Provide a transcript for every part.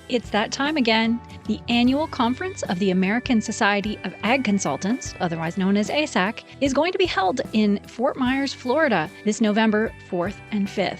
It's that time again. The annual conference of the American Society of Ag Consultants, otherwise known as ASAC, is going to be held in Fort Myers, Florida, this November 4th and 5th.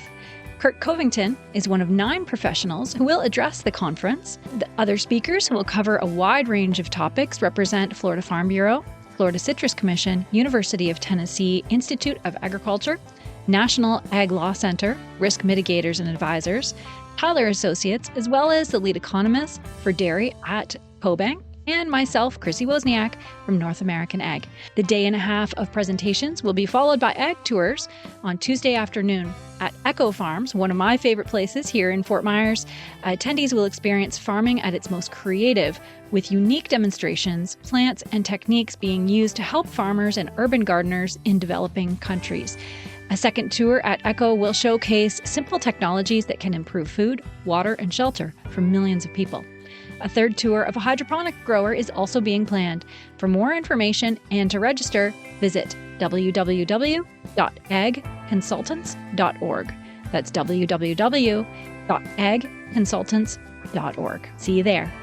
Kurt Covington is one of 9 professionals who will address the conference. The other speakers who will cover a wide range of topics represent Florida Farm Bureau, Florida Citrus Commission, University of Tennessee Institute of Agriculture, National Ag Law Center, Risk Mitigators and Advisors, Tyler Associates, as well as the lead economist for dairy at CoBank, and myself, Chrissy Wozniak from North American Ag. The day and a half of presentations will be followed by ag tours on Tuesday afternoon at Echo Farms, one of my favorite places here in Fort Myers. Attendees will experience farming at its most creative, with unique demonstrations, plants, and techniques being used to help farmers and urban gardeners in developing countries. A second tour at Echo will showcase simple technologies that can improve food, water, and shelter for millions of people. A third tour of a hydroponic grower is also being planned. For more information and to register, visit www.agconsultants.org. That's www.agconsultants.org. See you there.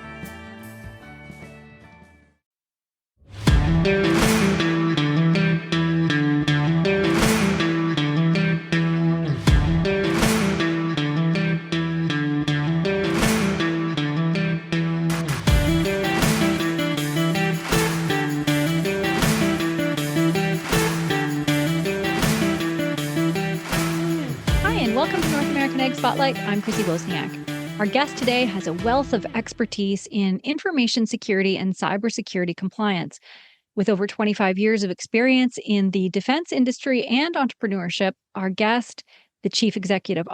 Welcome to North American Ag Spotlight. I'm Chrissy Wozniak. Our guest today has a wealth of expertise in information security and cybersecurity compliance. With over 25 years of experience in the defense industry and entrepreneurship, our guest, the Chief Executive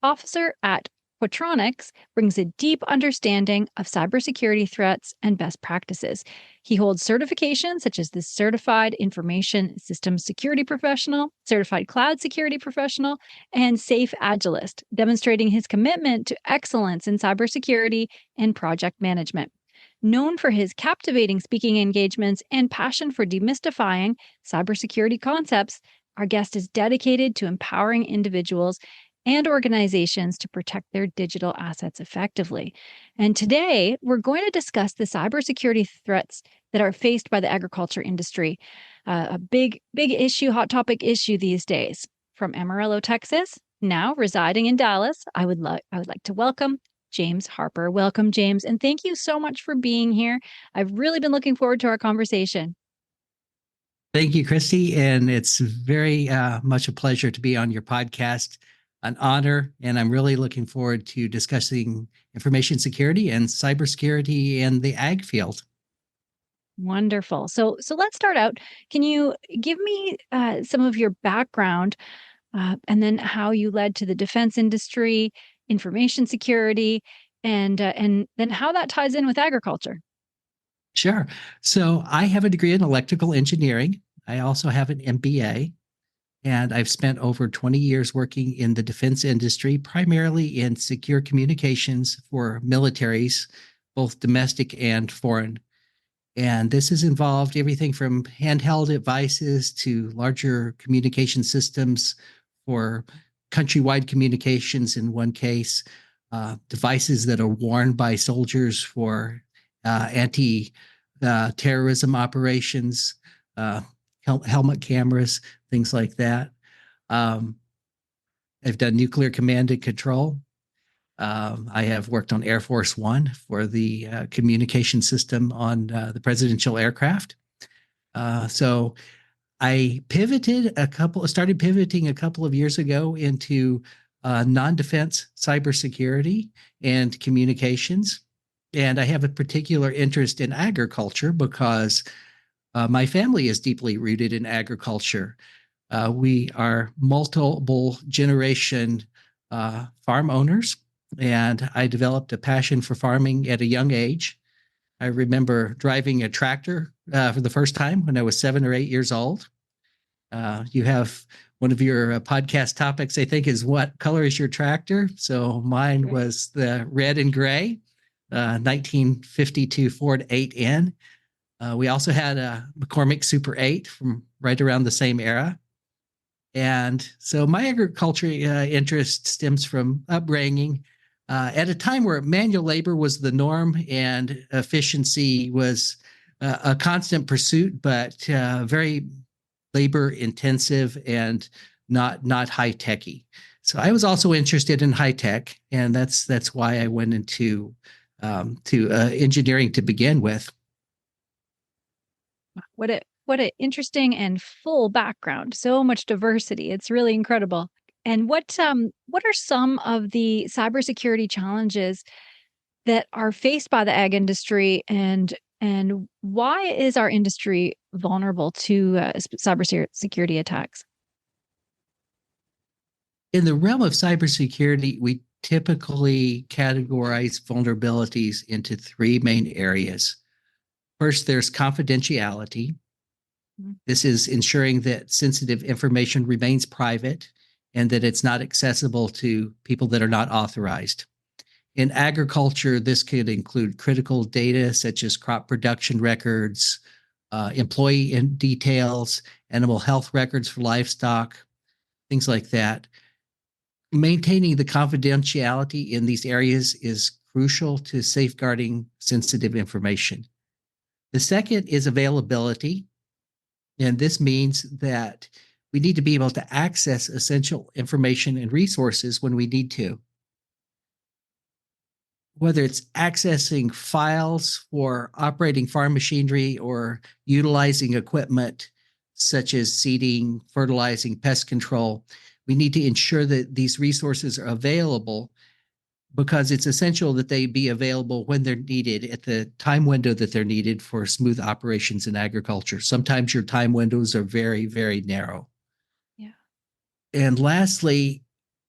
Officer at Quatronics, brings a deep understanding of cybersecurity threats and best practices. He holds certifications such as the Certified Information Systems Security Professional, Certified Cloud Security Professional, and Safe Agilist, demonstrating his commitment to excellence in cybersecurity and project management. Known for his captivating speaking engagements and passion for demystifying cybersecurity concepts, our guest is dedicated to empowering individuals and organizations to protect their digital assets effectively. And today, we're going to discuss the cybersecurity threats that are faced by the agriculture industry, a big issue, hot topic issue these days. From Amarillo, Texas, now residing in Dallas, I would like to welcome James Harper. Welcome, James, and thank you so much for being here. I've really been looking forward to our conversation. Thank you, Christy, and it's very much a pleasure to be on your podcast. An honor, and I'm really looking forward to discussing information security and cybersecurity in the ag field. Wonderful. So let's start out. Can you give me some of your background and then how you led to the defense industry, information security, and then how that ties in with agriculture? Sure. So I have a degree in electrical engineering. I also have an MBA. And I've spent over 20 years working in the defense industry, primarily in secure communications for militaries, both domestic and foreign. And this has involved everything from handheld devices to larger communication systems for countrywide communications in one case, devices that are worn by soldiers for anti-terrorism operations, helmet cameras, things like that. I've done nuclear command and control. I have worked on Air Force One for the communication system on the presidential aircraft. So I started pivoting a couple of years ago into non-defense cybersecurity and communications. And I have a particular interest in agriculture because my family is deeply rooted in agriculture. We are multiple generation farm owners, and I developed a passion for farming at a young age. I remember driving a tractor for the first time when I was 7 or 8 years old. You have one of your podcast topics, I think, is what color is your tractor? So mine was the red and gray, 1952 Ford 8N. We also had a McCormick Super 8 from right around the same era. And so my agriculture interest stems from upbringing. At a time where manual labor was the norm and efficiency was a constant pursuit, but very labor intensive and not high techy. So I was also interested in high tech, and that's why I went into to engineering to begin with. What a interesting and full background. So much diversity. It's really incredible. And what are some of the cybersecurity challenges that are faced by the ag industry, and why is our industry vulnerable to cybersecurity attacks? In the realm of cybersecurity, we typically categorize vulnerabilities into three main areas. First, there's confidentiality. This is ensuring that sensitive information remains private and that it's not accessible to people that are not authorized. In agriculture, this could include critical data such as crop production records, employee details, animal health records for livestock, things like that. Maintaining the confidentiality in these areas is crucial to safeguarding sensitive information. The second is availability, and this means that we need to be able to access essential information and resources when we need to. Whether it's accessing files for operating farm machinery or utilizing equipment such as seeding, fertilizing, pest control, we need to ensure that these resources are available because it's essential that they be available when they're needed at the time window that they're needed for smooth operations in agriculture. Sometimes your time windows are very, very narrow. Yeah. And lastly,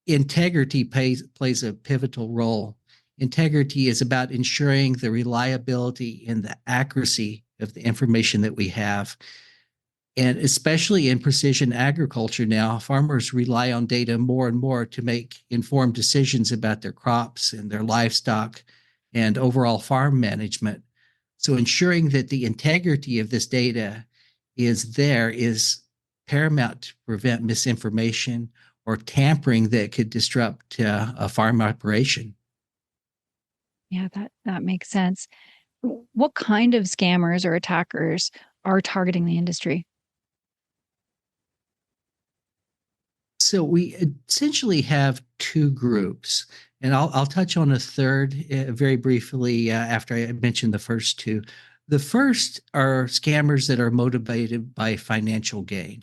integrity plays a pivotal role. Integrity is about ensuring the reliability and the accuracy of the information that we have. And especially in precision agriculture now, farmers rely on data more and more to make informed decisions about their crops and their livestock and overall farm management. So ensuring that the integrity of this data is there is paramount to prevent misinformation or tampering that could disrupt a farm operation. Yeah, that makes sense. What kind of scammers or attackers are targeting the industry? So we essentially have two groups, and I'll touch on a third very briefly after I mention the first two. The first are scammers that are motivated by financial gain.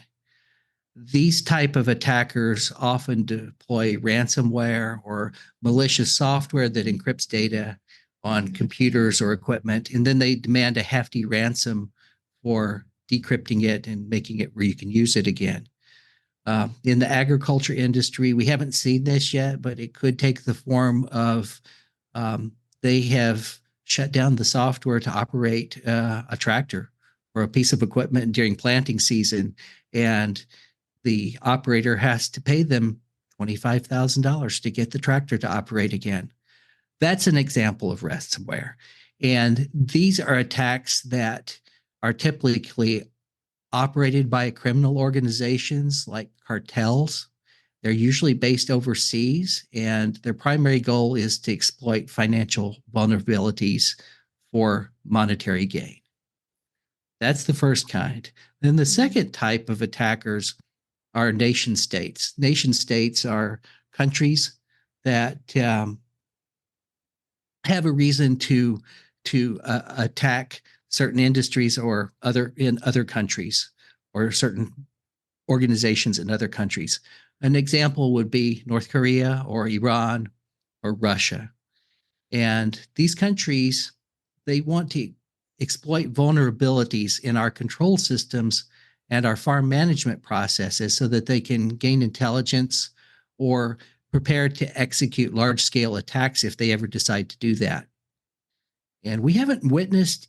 These type of attackers often deploy ransomware or malicious software that encrypts data on computers or equipment, and then they demand a hefty ransom for decrypting it and making it where you can use it again. In the agriculture industry, we haven't seen this yet, but it could take the form of they have shut down the software to operate a tractor or a piece of equipment during planting season, and the operator has to pay them $25,000 to get the tractor to operate again. That's an example of ransomware. And these are attacks that are typically operated by criminal organizations like cartels. They're usually based overseas, and their primary goal is to exploit financial vulnerabilities for monetary gain. That's the first kind. Then the second type of attackers are nation states. Nation states are countries that have a reason to attack certain industries or other countries or certain organizations in other countries. An example would be North Korea or Iran or Russia. And these countries, they want to exploit vulnerabilities in our control systems and our farm management processes so that they can gain intelligence or prepare to execute large-scale attacks if they ever decide to do that. And we haven't witnessed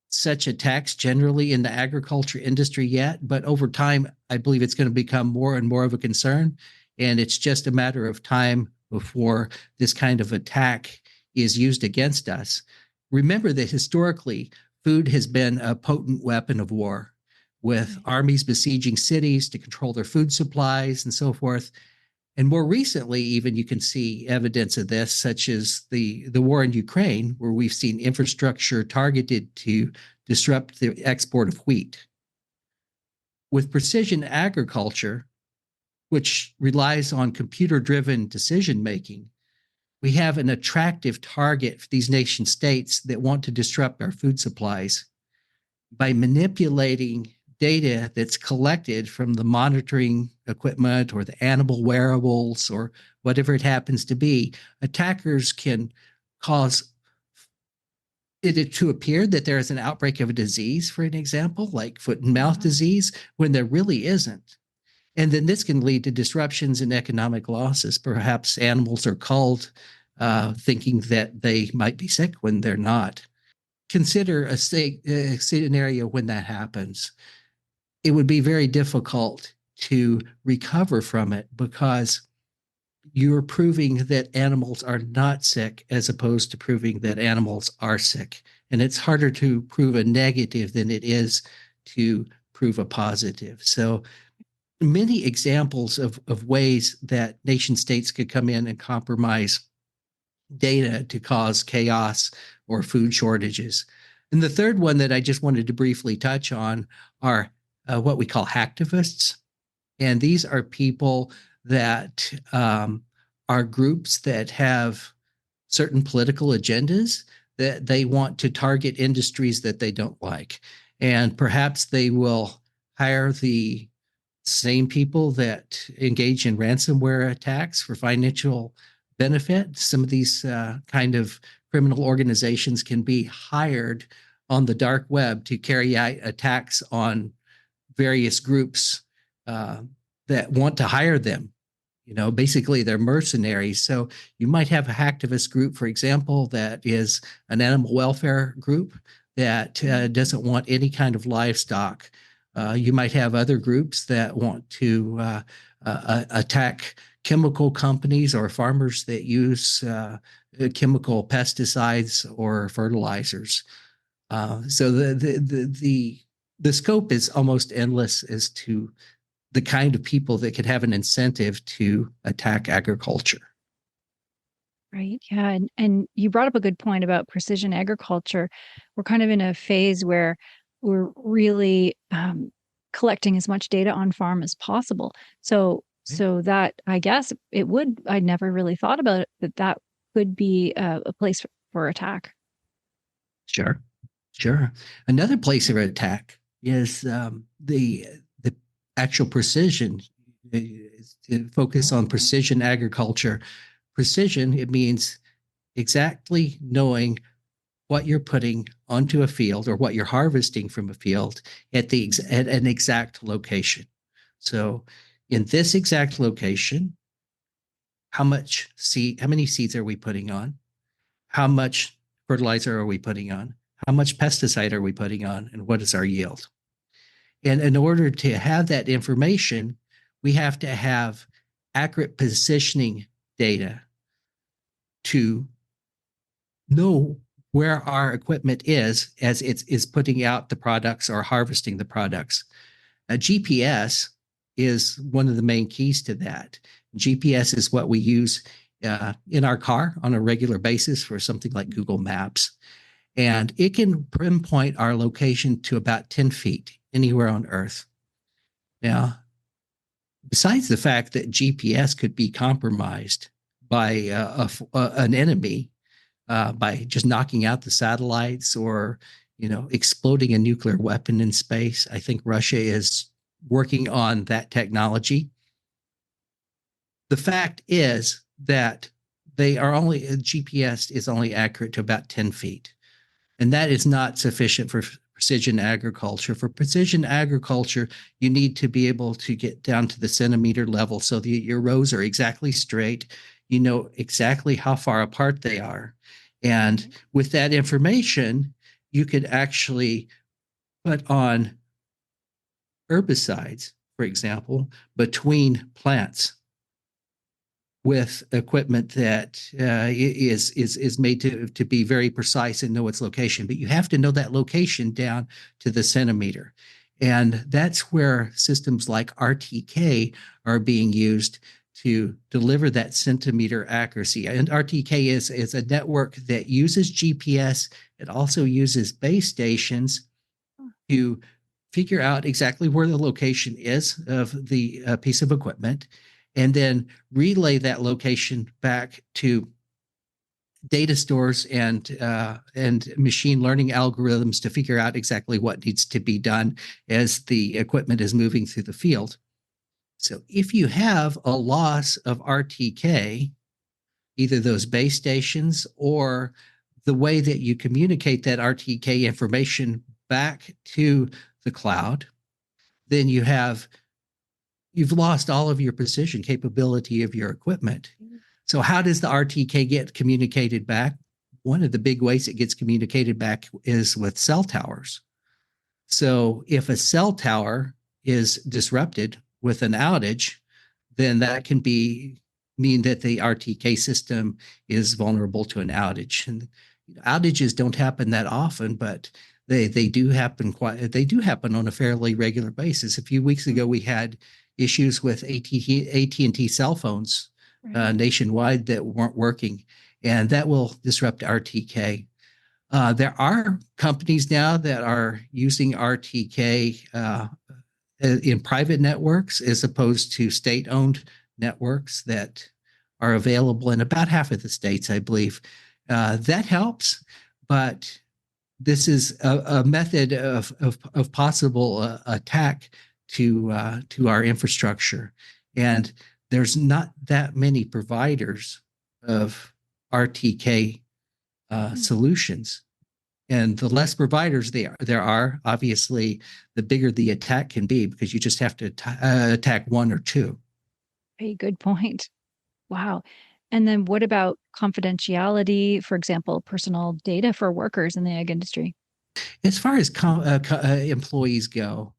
such attacks generally in the agriculture industry yet, but over time, I believe it's going to become more and more of a concern. And it's just a matter of time before this kind of attack is used against us. Remember that historically, food has been a potent weapon of war, with armies besieging cities to control their food supplies and so forth. And more recently, even you can see evidence of this, such as the war in Ukraine, where we've seen infrastructure targeted to disrupt the export of wheat. With precision agriculture, which relies on computer-driven decision making, we have an attractive target for these nation states that want to disrupt our food supplies by manipulating data that's collected from the monitoring equipment or the animal wearables or whatever it happens to be. Attackers can cause it to appear that there is an outbreak of a disease, for an example, like foot and mouth disease, when there really isn't. And then this can lead to disruptions in economic losses. Perhaps animals are culled thinking that they might be sick when they're not. Consider a scenario when that happens. It would be very difficult to recover from it because you're proving that animals are not sick as opposed to proving that animals are sick. And it's harder to prove a negative than it is to prove a positive. So many examples of ways that nation states could come in and compromise data to cause chaos or food shortages. And the third one that I just wanted to briefly touch on are what we call hacktivists. And these are people that are groups that have certain political agendas that they want to target industries that they don't like. And perhaps they will hire the same people that engage in ransomware attacks for financial benefit. Some of these kind of criminal organizations can be hired on the dark web to carry out attacks on various groups that want to hire them. You know, basically they're mercenaries. So you might have a hacktivist group, for example, that is an animal welfare group that doesn't want any kind of livestock. You might have other groups that want to attack chemical companies or farmers that use chemical pesticides or fertilizers. So the scope is almost endless as to the kind of people that could have an incentive to attack agriculture. Right. Yeah. And you brought up a good point about precision agriculture. We're kind of in a phase where we're really collecting as much data on farm as possible. So that I guess it would, I never really thought about it, that could be a place for attack. Sure, sure. Another place of attack is the actual precision. Focus on precision agriculture. Precision, it means exactly knowing what you're putting onto a field or what you're harvesting from a field at an exact location. So in this exact location, how many seeds are we putting on? How much fertilizer are we putting on? How much pesticide are we putting on? And what is our yield? And in order to have that information, we have to have accurate positioning data to know where our equipment is as it is putting out the products or harvesting the products. A GPS is one of the main keys to that. GPS is what we use in our car on a regular basis for something like Google Maps. And it can pinpoint our location to about 10 feet anywhere on Earth. Now, besides the fact that GPS could be compromised by an enemy by just knocking out the satellites or, exploding a nuclear weapon in space, I think Russia is working on that technology. The fact is that GPS is only accurate to about 10 feet. And that is not sufficient for precision agriculture. For precision agriculture, you need to be able to get down to the centimeter level so that your rows are exactly straight. You know exactly how far apart they are. And with that information, you could actually put on herbicides, for example, between plants with equipment that is made to be very precise and know its location. But you have to know that location down to the centimeter. And that's where systems like RTK are being used to deliver that centimeter accuracy. And RTK is a network that uses GPS. It also uses base stations to figure out exactly where the location is of the piece of equipment, and then relay that location back to data stores and machine learning algorithms to figure out exactly what needs to be done as the equipment is moving through the field. So if you have a loss of RTK, either those base stations or the way that you communicate that RTK information back to the cloud, then you've lost all of your precision capability of your equipment. So how does the RTK get communicated back? One of the big ways it gets communicated back is with cell towers. So if a cell tower is disrupted with an outage, then that can mean that the RTK system is vulnerable to an outage. And outages don't happen that often, but they do happen on a fairly regular basis. A few weeks ago, we had issues with AT&T cell phones nationwide that weren't working, and that will disrupt RTK. There are companies now that are using RTK in private networks as opposed to state-owned networks that are available in about half of the states, I believe. That helps, but this is a method of possible attack to our infrastructure, and there's not that many providers of RTK solutions. And the less providers there are, obviously, the bigger the attack can be, because you just have to attack one or two. A good point. Wow. And then what about confidentiality, for example, personal data for workers in the ag industry? As far as employees go,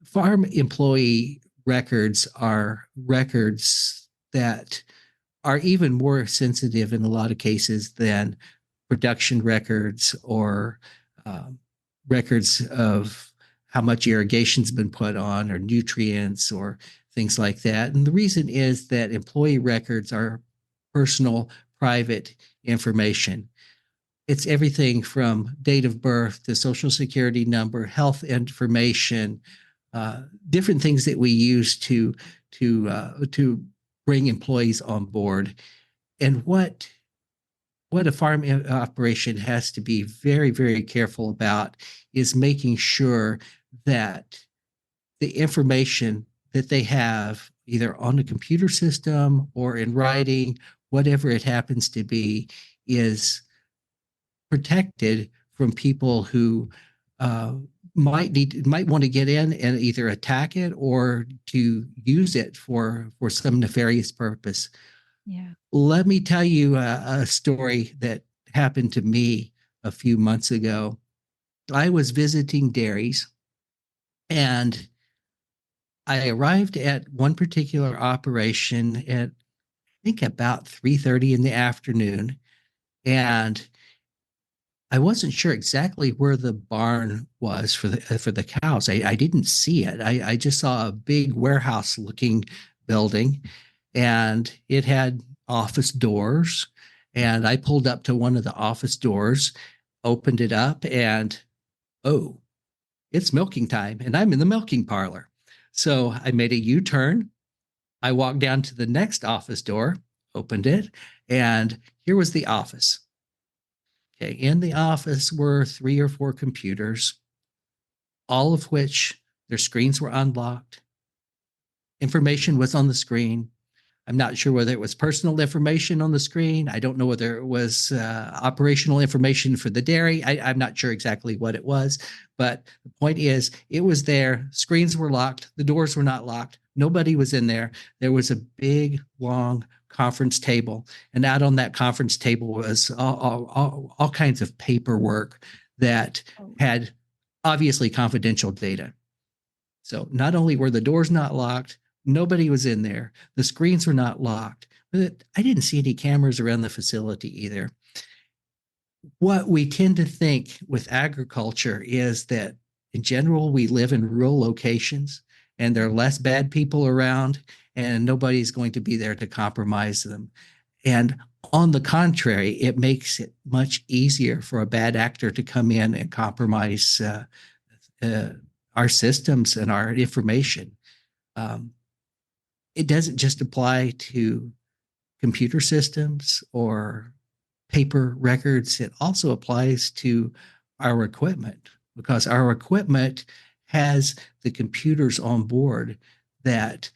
farm employee records are records that are even more sensitive in a lot of cases than production records or records of how much irrigation's been put on or nutrients or things like that. And the reason is that employee records are personal, private information. It's everything from date of birth to social security number, health information, different things that we use to bring employees on board. And what a farm operation has to be very, very careful about is making sure that the information that they have, either on the computer system or in writing, whatever it happens to be, is protected from people who might want to get in and either attack it or to use it for some nefarious purpose. Yeah. Let me tell you a story that happened to me a few months ago. I was visiting dairies, and I arrived at one particular operation at, I think, about 3:30 in the afternoon, and I wasn't sure exactly where the barn was for the cows. I didn't see it. I just saw a big warehouse looking building, and it had office doors. And I pulled up to one of the office doors, opened it up, and oh, it's milking time, and I'm in the milking parlor. So I made a U-turn. I walked down to the next office door, opened it, and here was the office. Okay, in the office were 3 or 4 computers, all of which their screens were unlocked. Information was on the screen. I'm not sure whether it was personal information on the screen. I don't know whether it was operational information for the dairy. I'm not sure exactly what it was, but the point is, it was there. Screens were locked. The doors were not locked. Nobody was in there. There was a big, long conference table, and out on that conference table was all kinds of paperwork that had obviously confidential data. So not only were the doors not locked, nobody was in there, the screens were not locked, but I didn't see any cameras around the facility either. What we tend to think with agriculture is that in general, we live in rural locations and there are less bad people around, and nobody's going to be there to compromise them. And on the contrary, it makes it much easier for a bad actor to come in and compromise our systems and our information. Um, it doesn't just apply to computer systems or paper records. It also applies to our equipment, because our equipment has the computers on board that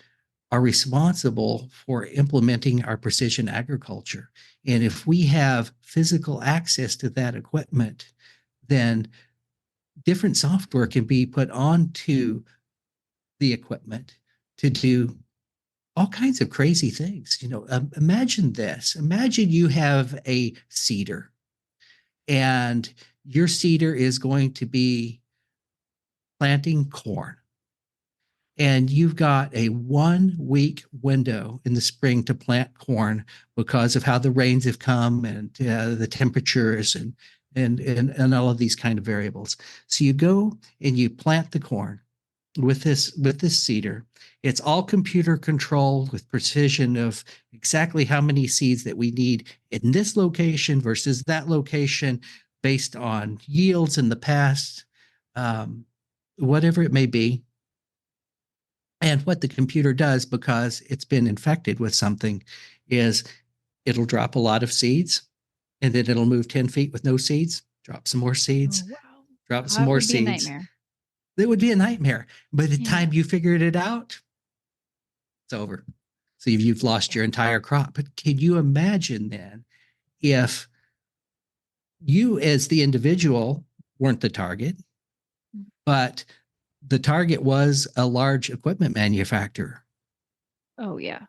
are responsible for implementing our precision agriculture. And if we have physical access to that equipment, then different software can be put onto the equipment to do all kinds of crazy things. Imagine this. Imagine you have a seeder, and your seeder is going to be planting corn. And you've got a 1 week window in the spring to plant corn because of how the rains have come and the temperatures and all of these kind of variables. So you go and you plant the corn with this seeder. It's all computer controlled with precision of exactly how many seeds that we need in this location versus that location based on yields in the past, whatever it may be. And what the computer does, because it's been infected with something, is it'll drop a lot of seeds, and then it'll move 10 feet with no seeds, drop some more seeds, Oh, wow. drop some That more would be a seeds. nightmare. It would be a nightmare. By the Yeah. time you figured it out, it's over. So you've lost your entire crop. But can you imagine then if you as the individual weren't the target, but the target was a large equipment manufacturer? Oh, yeah.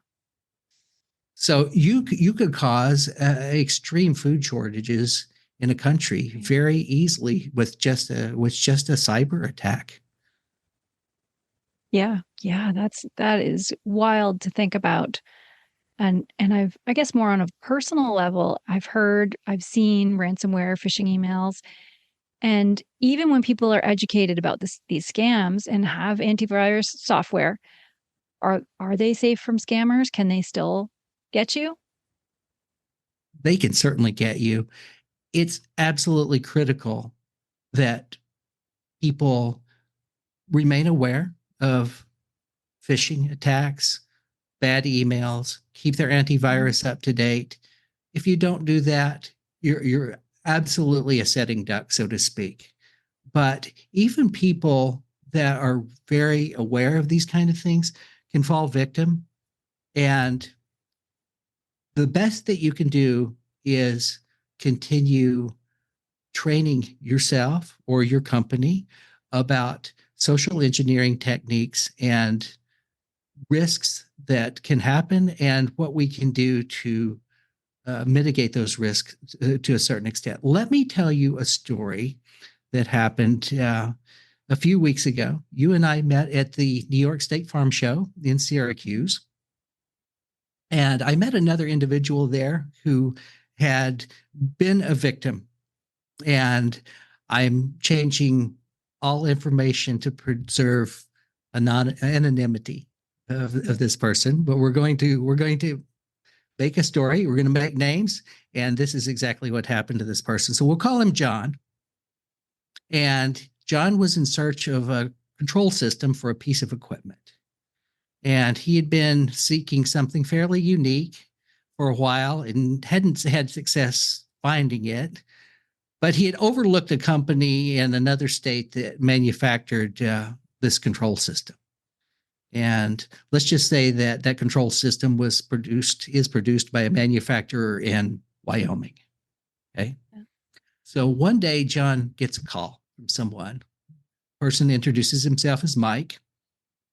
So you could cause extreme food shortages in a country very easily with just a cyber attack. Yeah. Yeah. That is wild to think about. And I guess more on a personal level, I've seen ransomware phishing emails. And even when people are educated about these scams and have antivirus software, are they safe from scammers? Can they still get you? They can certainly get you. It's absolutely critical that people remain aware of phishing attacks, bad emails, keep their antivirus up to date. If you don't do that, you're absolutely a sitting duck, so to speak. But even people that are very aware of these kind of things can fall victim. And the best that you can do is continue training yourself or your company about social engineering techniques and risks that can happen and what we can do to mitigate those risks to a certain extent. Let me tell you a story that happened a few weeks ago. You and I met at the New York State Farm Show in Syracuse. And I met another individual there who had been a victim. And I'm changing all information to preserve anonymity of this person. But we're going to make a story. We're going to make names. And this is exactly what happened to this person. So we'll call him John. And John was in search of a control system for a piece of equipment. And he had been seeking something fairly unique for a while and hadn't had success finding it. But he had overlooked a company in another state that manufactured this control system. And let's just say that that control system is produced by a manufacturer in Wyoming. Okay. Yeah. So one day, John gets a call from someone. Person introduces himself as Mike.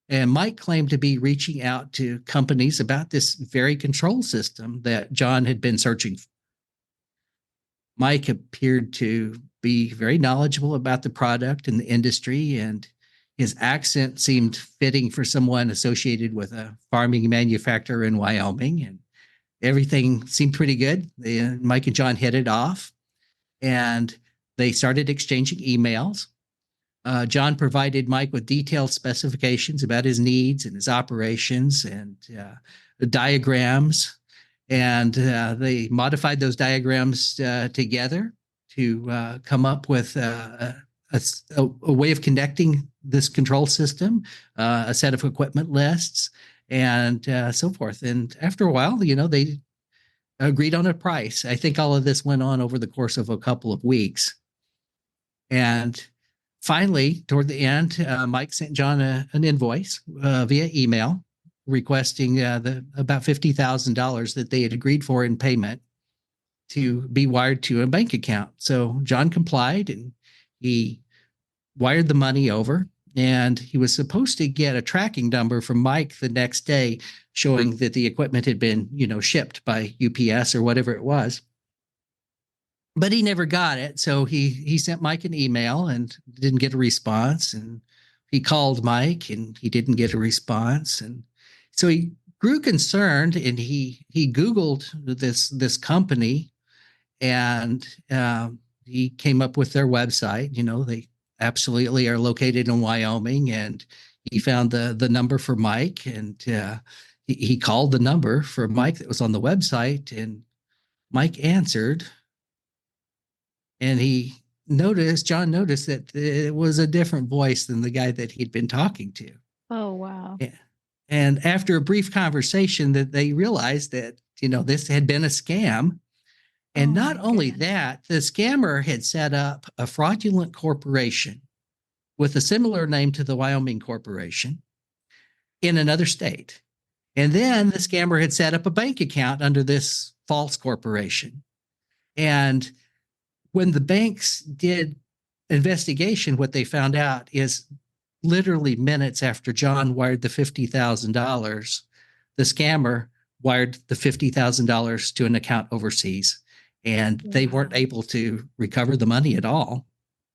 And Mike claimed to be reaching out to companies about this very control system that John had been searching for. Mike appeared to be very knowledgeable about the product and the industry, and his accent seemed fitting for someone associated with a farming manufacturer in Wyoming, and everything seemed pretty good. Mike and John hit it off, and they started exchanging emails. John provided Mike with detailed specifications about his needs and his operations and diagrams. And they modified those diagrams together to come up with a way of connecting this control system, a set of equipment lists, and so forth. And after a while, they agreed on a price. I think all of this went on over the course of a couple of weeks. And finally, toward the end, Mike sent John an invoice via email requesting about $50,000 that they had agreed for in payment to be wired to a bank account. So John complied and he wired the money over. And he was supposed to get a tracking number from Mike the next day showing that the equipment had been, shipped by UPS or whatever it was. But he never got it. So he sent Mike an email and didn't get a response. And he called Mike and he didn't get a response. And so he grew concerned and he Googled this company and he came up with their website. They absolutely are located in Wyoming, and he found the number for Mike, and he called the number for Mike that was on the website, and Mike answered, and John noticed that it was a different voice than the guy that he'd been talking to. Oh, wow. Yeah. And after a brief conversation, that they realized that, this had been a scam. And not only that, the scammer had set up a fraudulent corporation with a similar name to the Wyoming corporation in another state. And then the scammer had set up a bank account under this false corporation. And when the banks did investigation, what they found out is literally minutes after John wired the $50,000, the scammer wired the $50,000 to an account overseas. And they weren't able to recover the money at all.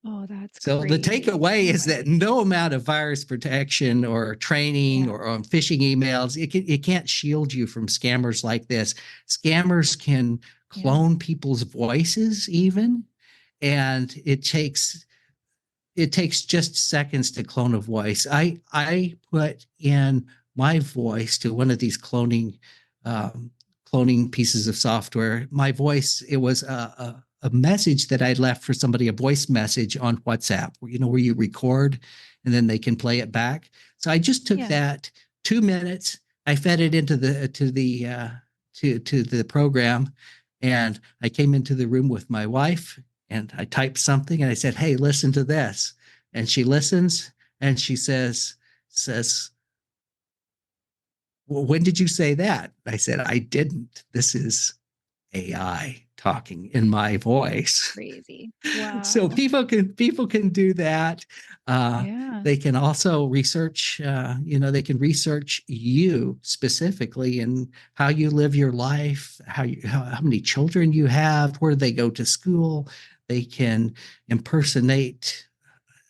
Oh, that's so crazy. The takeaway is that no amount of virus protection or training or on phishing emails, it can't shield you from scammers like this. Scammers can clone people's voices even, and it takes just seconds to clone a voice. I put in my voice to one of these cloning pieces of software. My voice, it was a message that I'd left for somebody, a voice message on WhatsApp, where you record and then they can play it back. So I just took that 2 minutes. I fed it into to the program, and I came into the room with my wife and I typed something and I said, "Hey, listen to this." And she listens and she says, "Well, when did you say that?" I said, "I didn't. This is AI talking in my voice." Crazy. Wow. So people can do that. They can also research, they can research you specifically and how you live your life, how many children you have, where they go to school. They can impersonate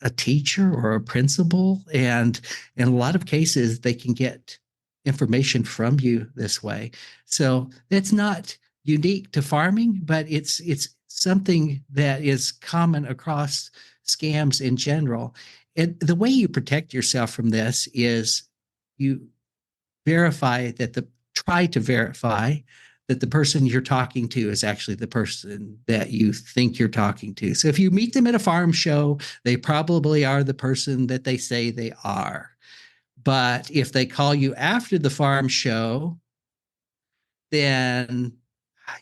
a teacher or a principal. And in a lot of cases, they can get information from you this way. So that's not unique to farming, but it's something that is common across scams in general. And the way you protect yourself from this is you try to verify that the person you're talking to is actually the person that you think you're talking to. So if you meet them at a farm show, they probably are the person that they say they are. But if they call you after the farm show, then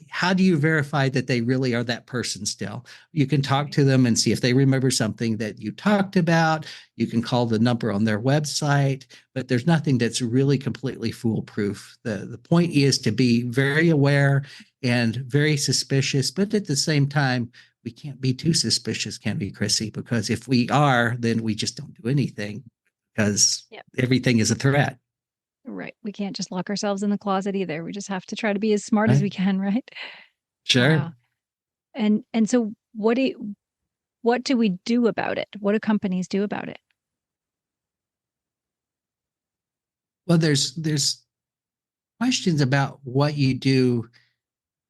how do you verify that they really are that person still? You can talk to them and see if they remember something that you talked about. You can call the number on their website, but there's nothing that's really completely foolproof. The point is to be very aware and very suspicious, but at the same time, we can't be too suspicious, can we, Chrissy? Because if we are, then we just don't do anything because everything is a threat. Right. We can't just lock ourselves in the closet either. We just have to try to be as smart as we can, right? Sure. Wow. And so what do we do about it? What do companies do about it? Well, there's questions about what you do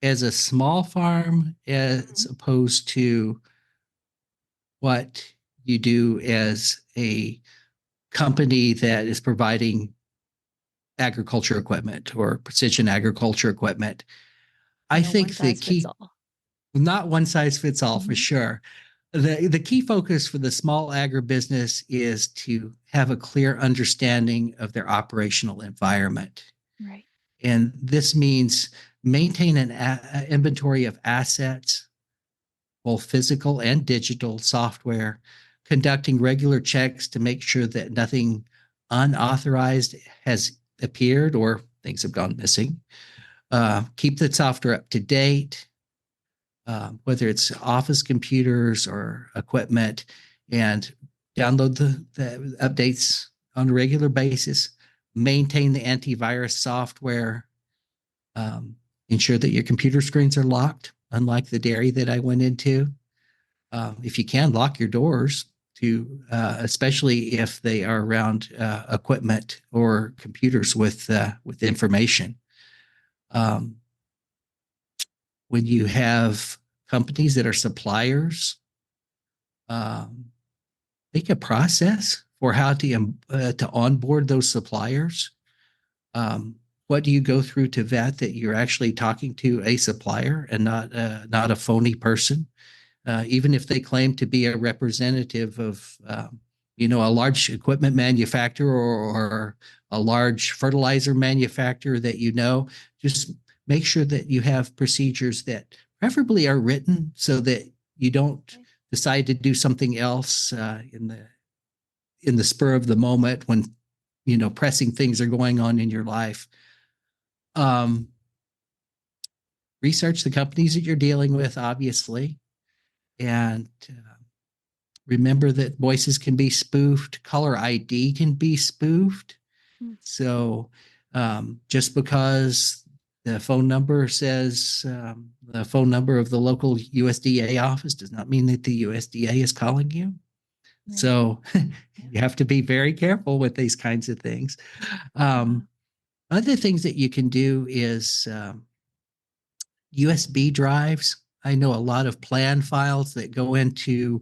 as a small farm as opposed to what you do as a company that is providing agriculture equipment or precision agriculture equipment. I No one think the size fits key, all. not one size fits all for Mm-hmm. sure. The key focus for the small agribusiness is to have a clear understanding of their operational environment. Right. And this means maintain an inventory of assets, both physical and digital software, conducting regular checks to make sure that nothing unauthorized has appeared or things have gone missing. Keep the software up to date, whether it's office computers or equipment, and download the updates on a regular basis. Maintain the antivirus software. Um, ensure that your computer screens are locked, unlike the dairy that I went into. If you can, lock your doors to, especially if they are around equipment or computers with information. Um, when you have companies that are suppliers, um, make a process for how to onboard those suppliers. Um, what do you go through to vet that you're actually talking to a supplier and not a phony person? Even if they claim to be a representative of, a large equipment manufacturer or a large fertilizer manufacturer that just make sure that you have procedures that preferably are written so that you don't decide to do something else in the spur of the moment when pressing things are going on in your life. Um, Research the companies that you're dealing with, obviously, and remember that voices can be spoofed, caller ID can be spoofed. Mm. So just because the phone number says the phone number of the local USDA office does not mean that the USDA is calling you. Right. So you have to be very careful with these kinds of things. Other things that you can do is USB drives. I know a lot of plan files that go into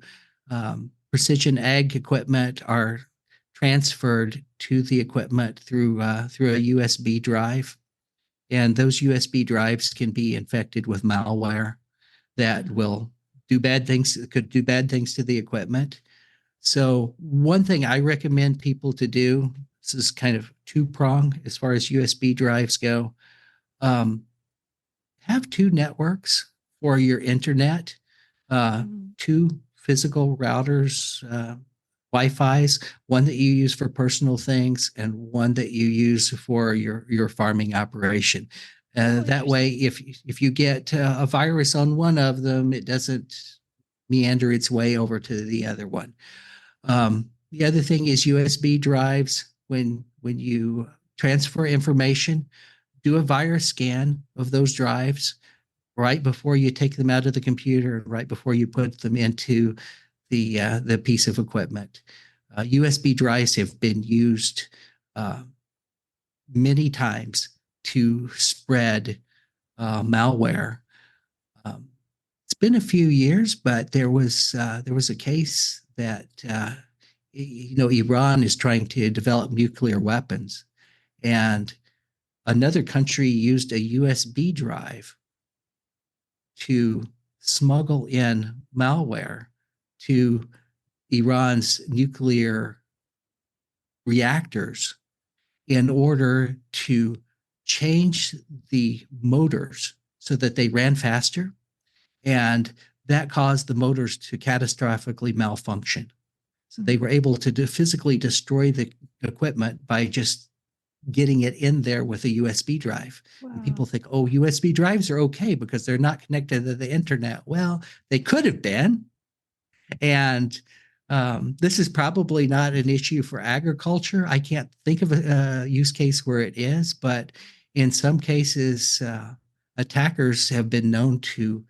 precision ag equipment are transferred to the equipment through a USB drive, and those USB drives can be infected with malware that will do bad things. Could do bad things to the equipment. So one thing I recommend people to do. This is kind of two-prong as far as USB drives go. Um, have two networks for your internet, two physical routers, Wi-Fi's, one that you use for personal things and one that you use for your farming operation. That way, if you get a virus on one of them, it doesn't meander its way over to the other one. The other thing is USB drives. When you transfer information, do a virus scan of those drives right before you take them out of the computer, right before you put them into the piece of equipment. USB drives have been used many times to spread malware. It's been a few years, but there was a case that Iran is trying to develop nuclear weapons, and another country used a USB drive to smuggle in malware to Iran's nuclear reactors in order to change the motors so that they ran faster. And that caused the motors to catastrophically malfunction. So they were able to physically destroy the equipment by just getting it in there with a USB drive. Wow. And people think, oh, USB drives are okay because they're not connected to the internet. Well, they could have been. And this is probably not an issue for agriculture. I can't think of a use case where it is, but in some cases, attackers have been known to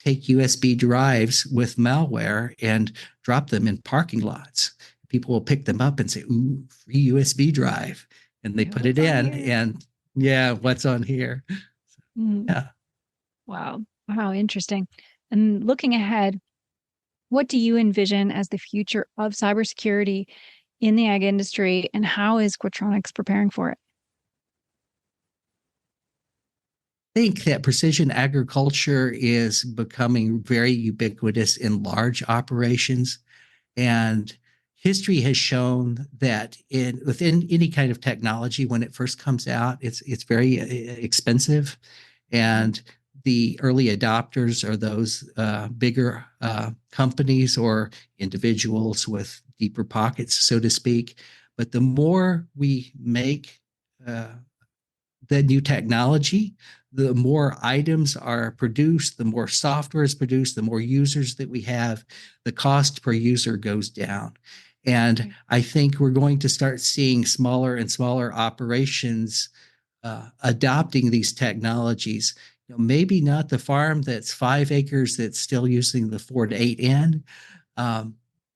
take USB drives with malware and drop them in parking lots. People will pick them up and say, ooh, free USB drive. And they put it in and what's on here? Yeah. Wow. Interesting. And looking ahead, What do you envision as the future of cybersecurity in the ag industry, and how is Quatronics preparing for it? Think that precision agriculture is becoming very ubiquitous in large operations. And history has shown that within any kind of technology, when it first comes out, it's very expensive. And the early adopters are those bigger companies or individuals with deeper pockets, so to speak. But the more we make the new technology, the more items are produced, the more software is produced, the more users that we have, the cost per user goes down. And I think we're going to start seeing smaller and smaller operations adopting these technologies. You know, maybe not the farm that's 5 acres that's still using the 4 to 8N,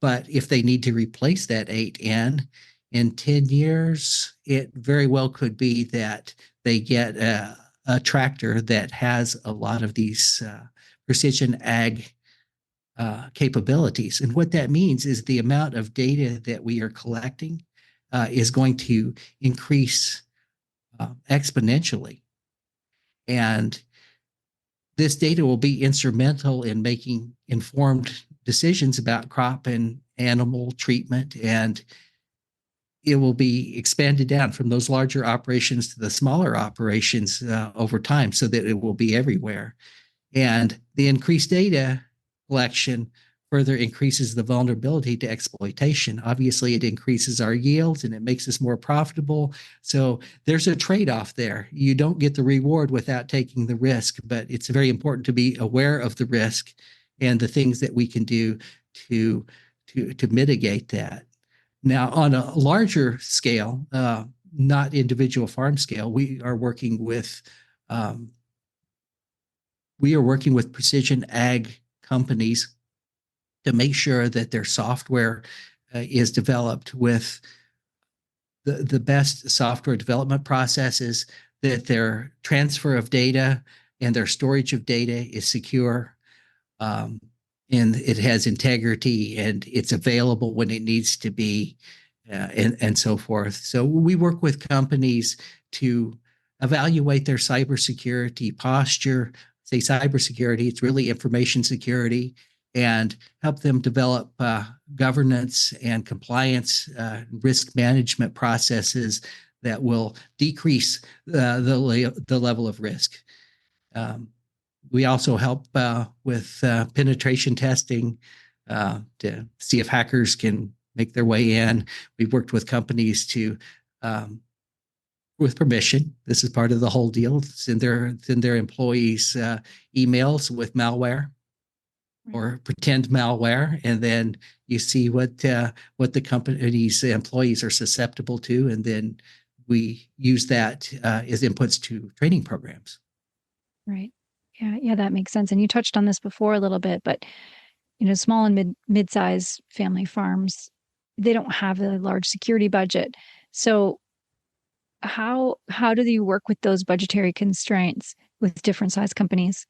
but if they need to replace that 8N in 10 years, it very well could be that they get a tractor that has a lot of these precision ag capabilities. And what that means is the amount of data that we are collecting is going to increase exponentially. And this data will be instrumental in making informed decisions about crop and animal treatment, and it will be expanded down from those larger operations to the smaller operations over time so that it will be everywhere. And the increased data collection further increases the vulnerability to exploitation. Obviously, it increases our yields and it makes us more profitable. So there's a trade-off there. You don't get the reward without taking the risk, but it's very important to be aware of the risk and the things that we can do to mitigate that. Now, on a larger scale, not individual farm scale, we are working with precision ag companies to make sure that their software is developed with the best software development processes, that their transfer of data and their storage of data is secure, and it has integrity, and it's available when it needs to be, and so forth. So we work with companies to evaluate their cybersecurity posture. Say cybersecurity, it's really information security, and help them develop governance and compliance risk management processes that will decrease the level of risk. We also help with penetration testing to see if hackers can make their way in. We've worked with companies to, with permission, this is part of the whole deal, send their employees emails with malware or pretend malware, and then you see what the company's employees are susceptible to, and then we use that as inputs to training programs. Right. Yeah, that makes sense. And you touched on this before a little bit, but small and mid-size family farms, they don't have a large security budget. So how do you work with those budgetary constraints with different size companies?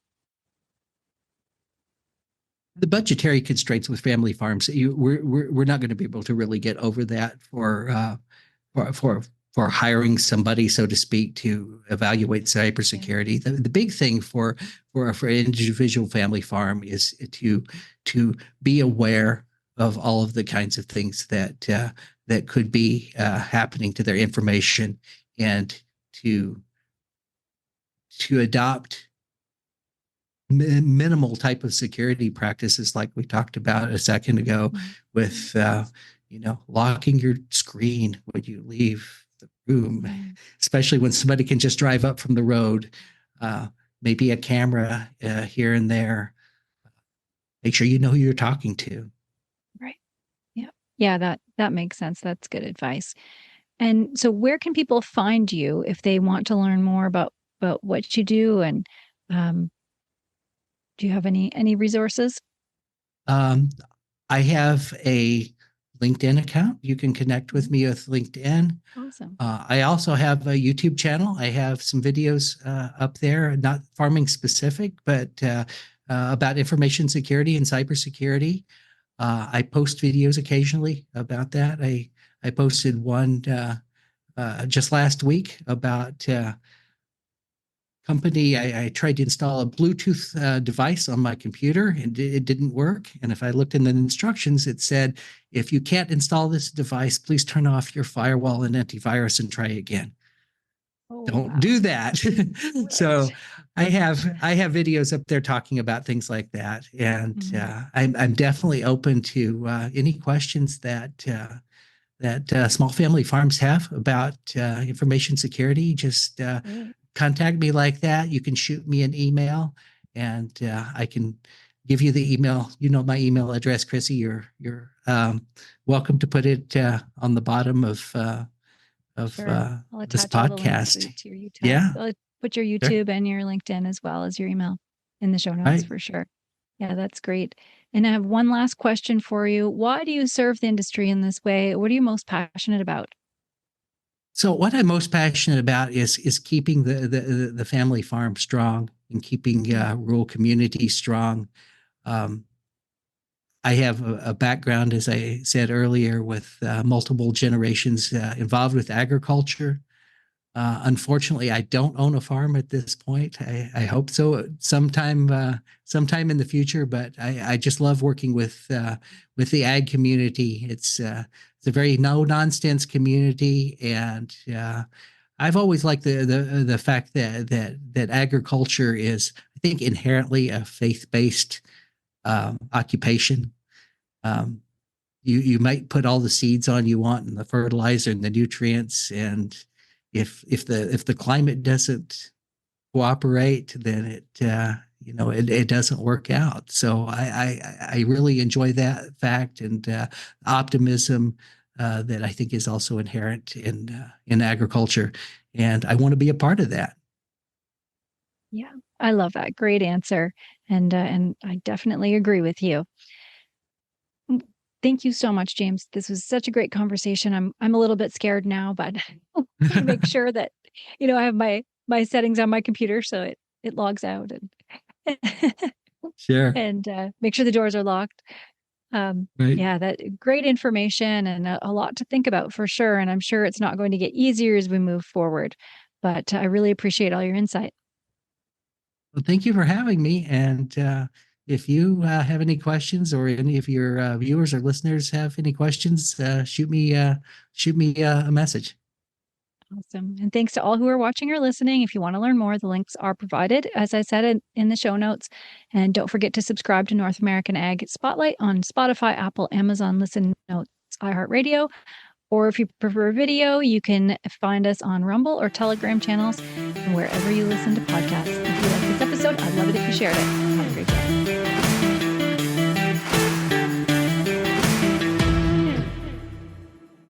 The budgetary constraints with family farms, we're not going to be able to really get over that for hiring somebody, so to speak, to evaluate cybersecurity. The big thing for an individual family farm is to be aware of all of the kinds of things that could be happening to their information, and to adopt minimal type of security practices like we talked about a second ago, with locking your screen when you leave the room, especially when somebody can just drive up from the road. Maybe a camera here and there. Make sure you know who you're talking to. Right. Yeah, that makes sense. That's good advice. And so where can people find you if they want to learn more about what you do? And do you have any resources? I have a LinkedIn account. You can connect with me with LinkedIn. Awesome. I also have a YouTube channel. I have some videos up there, not farming specific, but about information security and cybersecurity. I post videos occasionally about that. I posted one just last week about company. I tried to install a Bluetooth device on my computer and it didn't work. And if I looked in the instructions, it said, if you can't install this device, please turn off your firewall and antivirus and try again. Oh, Don't wow. do that. So Right. I have videos up there talking about things like that, and I'm definitely open to any questions that small family farms have about information security. Just Great. contact me like that. You can shoot me an email, and I can give you the email. You know my email address, Chrissy. You're welcome to put it on the bottom of Sure. I'll this attach all the links podcast. to your YouTube. Yeah, I'll put your sure. YouTube and your LinkedIn as well as your email in the show notes Right. for sure. Yeah, that's great. And I have one last question for you. Why do you serve the industry in this way? What are you most passionate about? So what I'm most passionate about is keeping the family farm strong and keeping rural communities strong. Um, I have a background, as I said earlier, with multiple generations involved with agriculture. Unfortunately, I don't own a farm at this point. I hope so sometime in the future. But I just love working with the ag community. It's a very no nonsense community, and I've always liked the fact that agriculture is, I think, inherently a faith based occupation. Um, you might put all the seeds on you want and the fertilizer and the nutrients, and if the climate doesn't cooperate, then it doesn't work out. So I really enjoy that fact and optimism that I think is also inherent in agriculture, and I want to be a part of that. Yeah, I love that. Great answer. And I definitely agree with you. Mm, Thank you so much, James. This was such a great conversation. I'm a little bit scared now, but I'm going to make sure that I have my settings on my computer so it logs out and Sure. and make sure the doors are locked. Right. Yeah, that great information and a lot to think about for sure. And I'm sure it's not going to get easier as we move forward. But I really appreciate all your insight. Well, thank you for having me. And if you have any questions, or any of your viewers or listeners have any questions, shoot me a message. Awesome. And thanks to all who are watching or listening. If you want to learn more, the links are provided, as I said, in the show notes. And don't forget to subscribe to North American Ag Spotlight on Spotify, Apple, Amazon, Listen Notes, iHeartRadio. Or if you prefer video, you can find us on Rumble or Telegram channels and wherever you listen to podcasts. If you like this episode, I'd love it if you shared it. Have a great day.